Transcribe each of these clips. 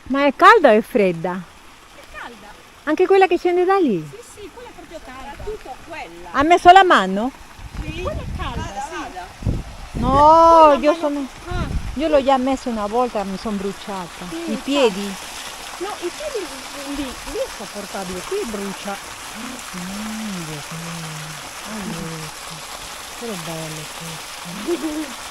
Ma è calda o è fredda? È calda. Anche quella che scende da lì? Sì, sì, quella è proprio calda. Tutto quella. Ha messo la mano? Sì. Quella è calda, sì. No, Quella mano- Ah, io l'ho già messo una volta, mi sono bruciata. sì, I piedi? no, i piedi lì è sopportabile, qui brucia. Però è bello questo.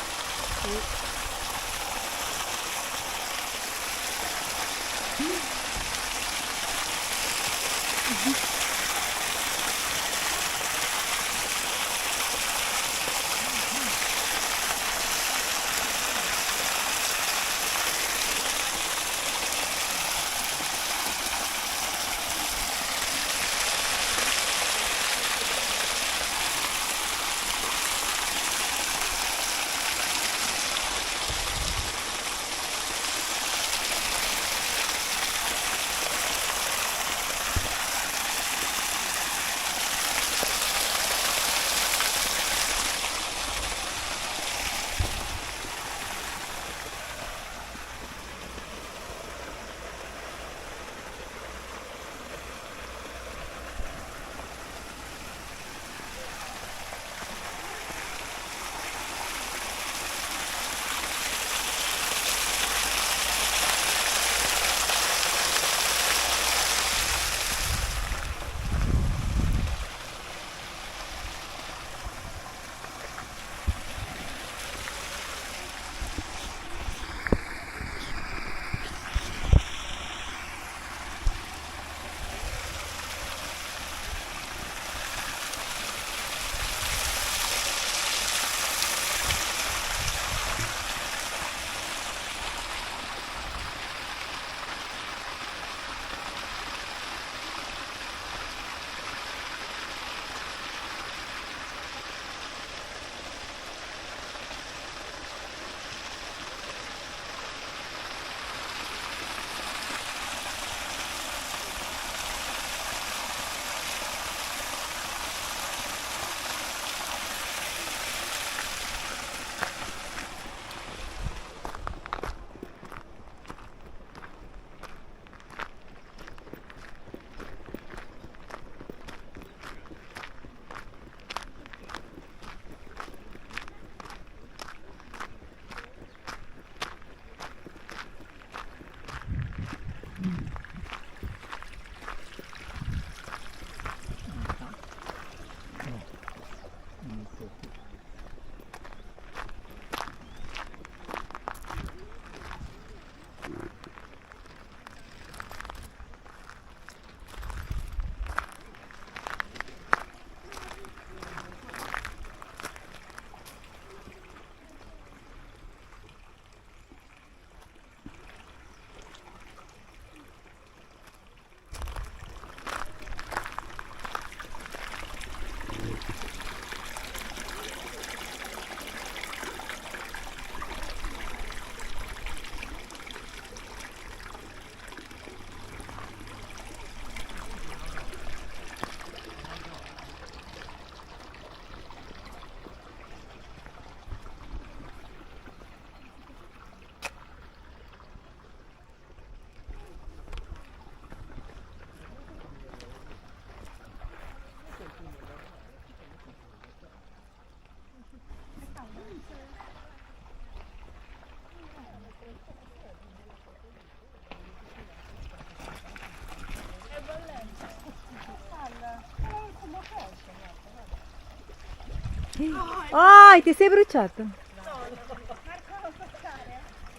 Ah, ti sei bruciato?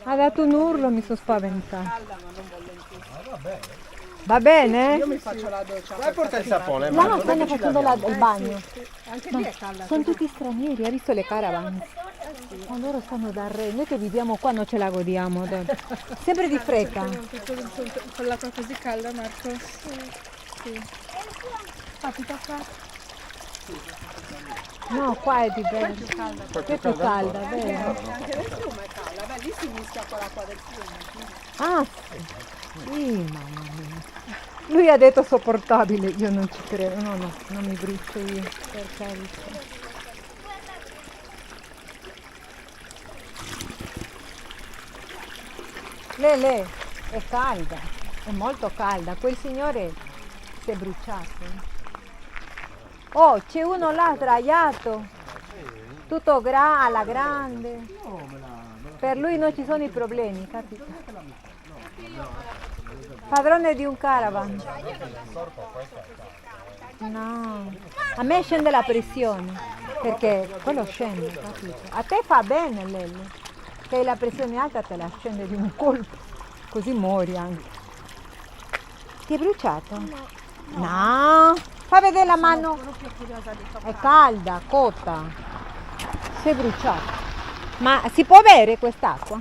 Ha dato un urlo, mi sono spaventata. Calda, ma non voglio in più. Va bene? Io mi faccio la doccia. Vai a portare il sapone, No, ma no, stanno facendo il bagno. Anche lì è calda. Sono tutti stranieri, hai visto le caravan? Ma loro stanno da re, noi che viviamo qua non ce la godiamo. Sempre di fretta. Con l'acqua così calda, Marco. Sì. Fatti toccare. No, qua è di bello. Qui è più calda, vero? Anche nel fiume è calda. Beh, lì si mischia con l'acqua del fiume. Ah, sì, mamma mia. Lui ha detto sopportabile, io non ci credo, no, no, non mi brucio io, per carità. Lele, È calda, è molto calda. Quel signore si è bruciato. Oh, c'è uno là sdraiato, tutto alla grande. Per lui non ci sono i problemi, capito? Padrone di un caravan. No, a me scende la pressione, perché quello scende, capito? A te fa bene, Lello, che hai la pressione alta, te la scende di un colpo, così muori anche. Ti è bruciato? No, fa vedere la mano. È calda, cotta. Si è bruciato. Ma si può bere quest'acqua?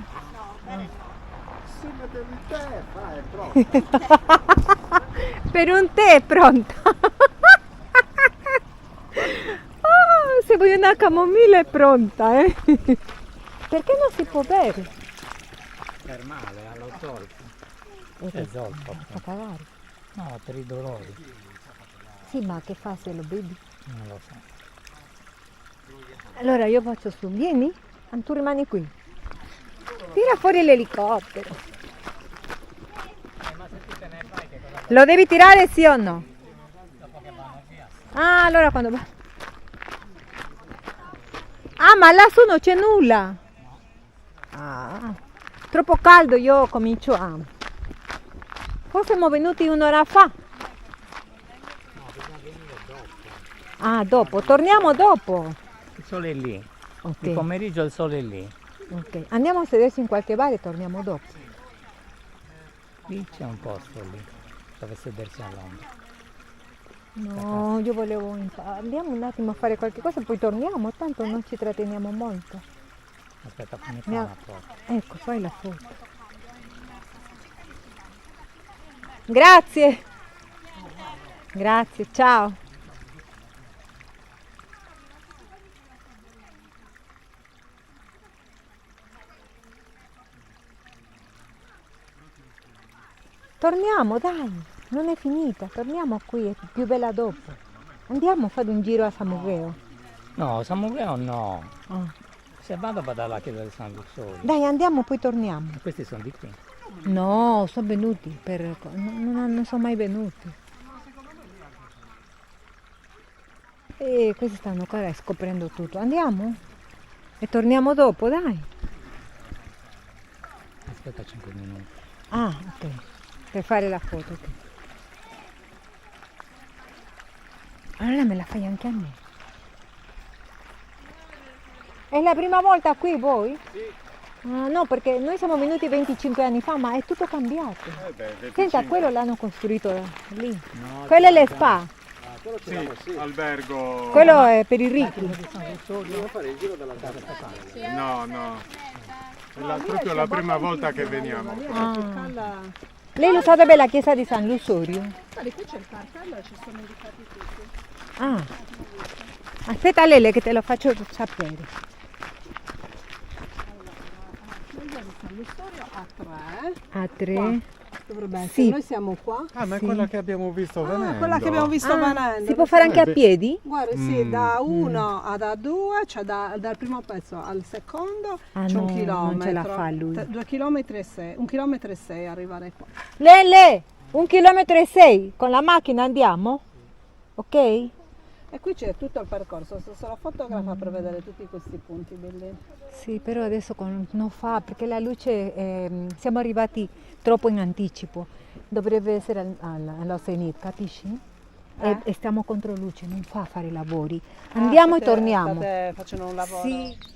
Sì, ma per il tè, è pronto. Per un tè è pronta. Oh, se vuoi una camomilla è pronta, eh? Perché non si può bere? Per male, allo zolfo. Che È zolfo. fa cagare. No, per i dolori. Sì, ma che fa se lo bevi? Non lo so. Allora io faccio su, vieni, tu rimani qui. Tira fuori l'elicottero. Lo devi tirare sì o no? Ah, allora quando va. Ah, ma lassù non c'è nulla. Ah, troppo caldo, io comincio a... Forse siamo venuti un'ora fa. Ah, dopo, torniamo dopo. Il sole è lì. Ok. Il pomeriggio il sole è lì. Ok, andiamo a sedersi in qualche bar e torniamo dopo. Lì c'è un posto lì dove sedersi all'ombra. No, io volevo... Andiamo un attimo a fare qualche cosa e poi torniamo, tanto non ci tratteniamo molto. Aspetta, fammi fare Andiamo. una foto. Ecco, fai la foto. Grazie. Grazie, ciao. Torniamo, dai, non è finita, torniamo qui, è più bella dopo. Andiamo a fare un giro a Samugheo. No, Samugheo no. Ah. Se vado alla chiesa di San Lussorio. Dai, andiamo, poi torniamo. Questi sono di qui. No, sono venuti, non sono mai venuti. E questi stanno ancora scoprendo tutto. Andiamo? E torniamo dopo, dai. Aspetta 5 minuti. Ah, ok. Per fare la foto. Ok. Allora me la fai anche a me. È la prima volta qui voi? Sì. Ah, no, perché noi siamo venuti 25 anni fa, ma è tutto cambiato. Beh, 25. Senta, quello l'hanno costruito lì. No, Quello è le spa. Quello ce l'abbiamo, sì. Albergo. Quello è per i ricchi. Dobbiamo fare il giro della casa. No, no. È proprio la prima volta che veniamo. Ah. Lei lo sa dove è la chiesa di San Lussorio? Guarda, qui c'è il cartello, ci sono indicati tutti. Ah. Aspetta Lele che te lo faccio sapere. San Lussorio a 3. A 3. Qua. Dovrebbe essere. Sì. Noi siamo qua. Ah, ma è Sì. quella che abbiamo visto venendo. Quella che abbiamo visto venendo. Si può fare anche a piedi? Guarda, sì, da 1 a 2, cioè dal primo pezzo al secondo Ah, c'è no, un chilometro. non ce la fa lui. 2 chilometri e 6, 1 chilometro e 6 arrivare qua. Lele, 1,6 km con la macchina andiamo? Ok? E qui c'è tutto il percorso, se lo fotografa per vedere tutti questi punti belli. Sì, però adesso non fa perché la luce, siamo arrivati troppo in anticipo, dovrebbe essere allo zenith, capisci? E stiamo contro luce, non fa fare i lavori. Andiamo e torniamo. State facendo un lavoro? Sì.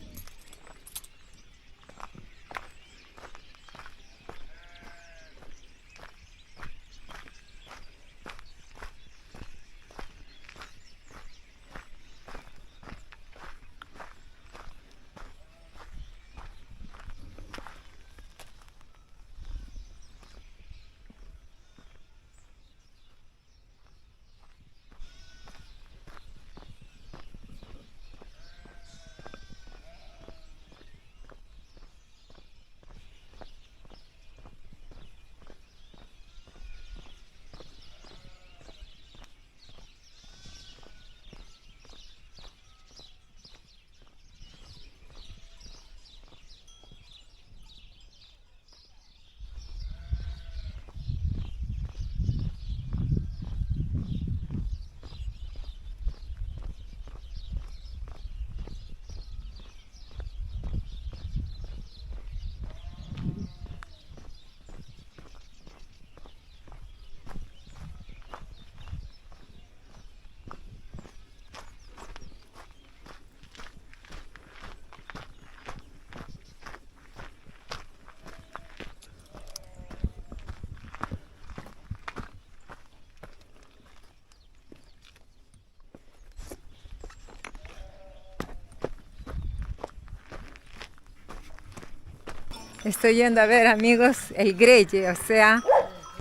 Estoy yendo a ver, amigos, el greye, o sea,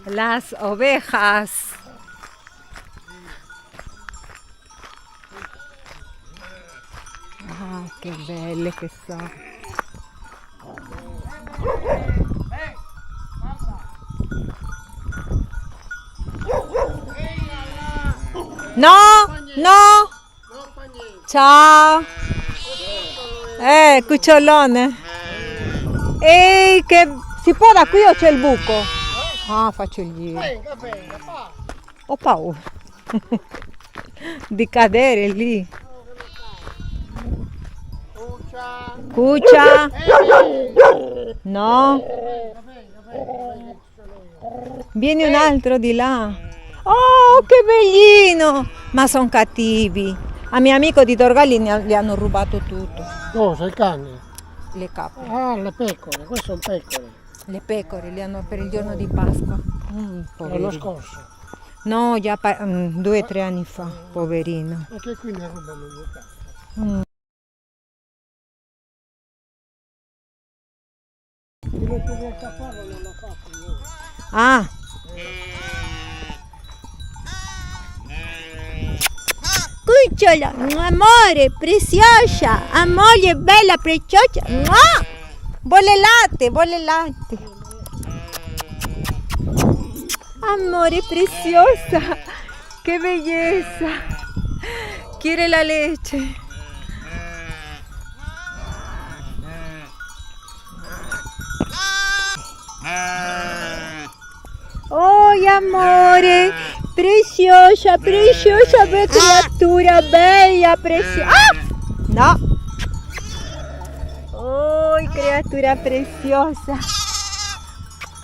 las ovejas. Ah, che belle che sono. No, no. Ciao. Cucciolone. Ehi, che si può da qui o c'è il buco? Ah, faccio il giro. Ho paura di cadere lì. Cuccia. No. Vieni un altro di là. Oh, che bellino! Ma sono cattivi. A mio amico di Torgalli gli hanno rubato tutto. Cosa, i cani? Le capre. Ah, le pecore, queste sono pecore. Le pecore le hanno per il giorno di Pasqua. L'anno Poverino. scorso. No, già 2 o 3 anni fa, poverino. Anche qui ne rubano le capre. Mm. Quello che riesce a farlo non lo fa più. Ah. Cucciola, amore, preziosa, amore, bella, preziosa. Vuole latte, vuole latte. Amore, preziosa, che bellezza. Quiere la leche. Oh, amore, preciosa, preciosa, criatura bella, preciosa. Ah! No. Oh, criatura preciosa.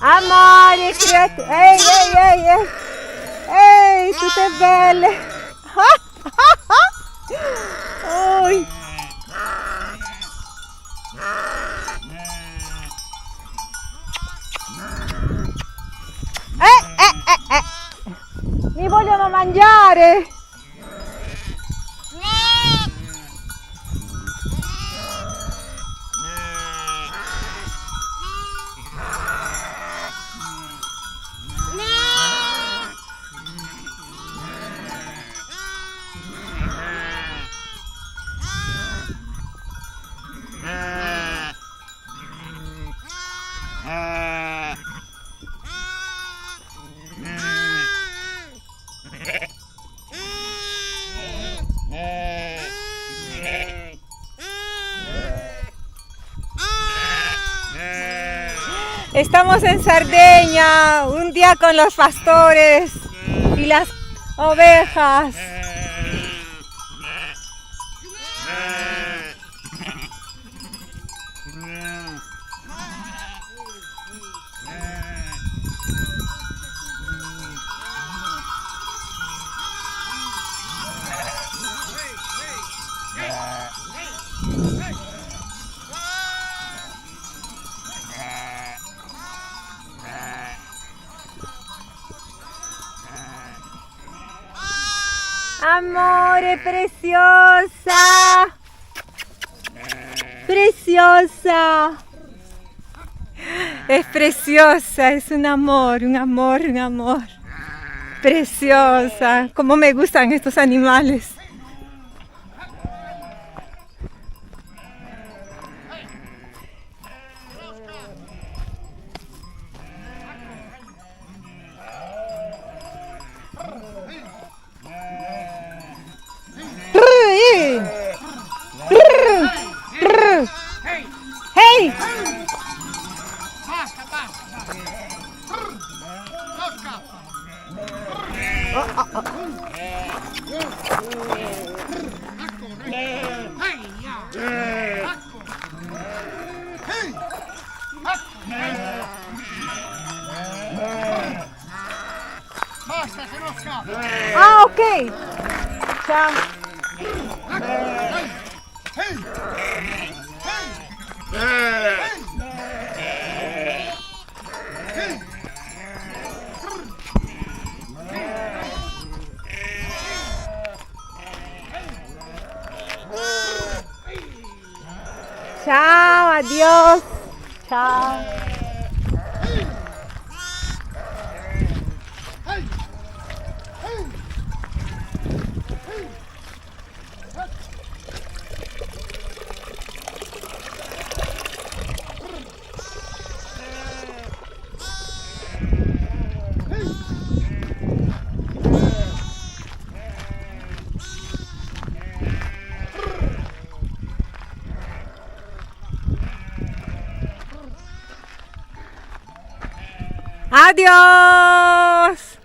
Amore, criatura. Ehi, ehi, ehi, ehi. Ehi, tutte belle. Oh. Mi vogliono mangiare! Estamos en Sardeña, un día con los pastores y las ovejas. Amore, preciosa, preciosa, es preciosa, es un amor, un amor, un amor, preciosa, como me gustan estos animales. Hey! Basta, basta! Basta, se no scappa! Ah, ok! Ciao! Ciao, adiós. Ciao. Adiós.